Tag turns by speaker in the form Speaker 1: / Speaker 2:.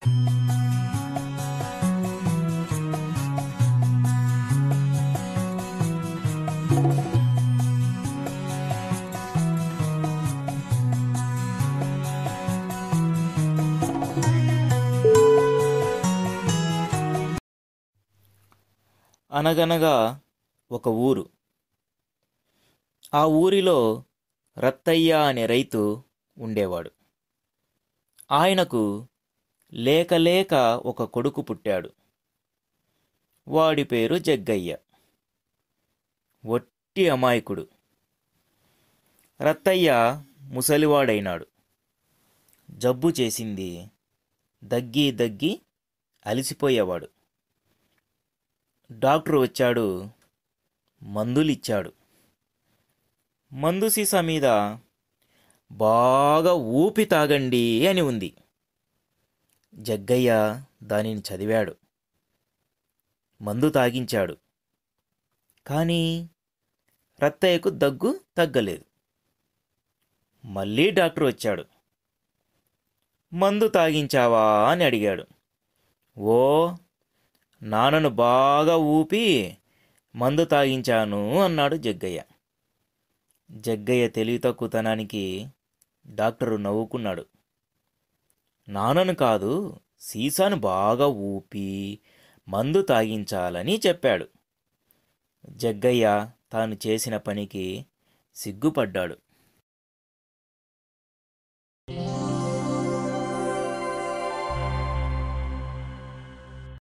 Speaker 1: అనగనగా ఒక ఊరు. ఆ ఊరిలో రత్తయ్య అనే రైతు ఉండేవాడు. ఆయనకు లేక లేక ఒక కొడుకు పుట్టాడు. వాడి పేరు జగ్గయ్య. ఒట్టి అమాయకుడు. రత్తయ్య ముసలివాడైనాడు. జబ్బు చేసింది. దగ్గి దగ్గి అలిసిపోయేవాడు. డాక్టర్ వచ్చాడు. మందులిచ్చాడు. మందు సీసా మీద బాగా ఊపి తాగండి అని ఉంది. జగ్గయ్య దానిని చదివాడు. మందు తాగించాడు. కానీ రత్తయ్యకు దగ్గు తగ్గలేదు. మళ్ళీ డాక్టర్ వచ్చాడు. మందు తాగించావా అని అడిగాడు. ఓ, నాన్నను బాగా ఊపి మందు తాగించాను అన్నాడు జగ్గయ్య. జగ్గయ్య తెలివి తక్కువతనానికి డాక్టరు నవ్వుకున్నాడు. నాన్నను కాదు, సీసాను బాగా ఊపి మందు తాగించాలని చెప్పాడు. జగ్గయ్య తాను చేసిన పనికి సిగ్గుపడ్డాడు.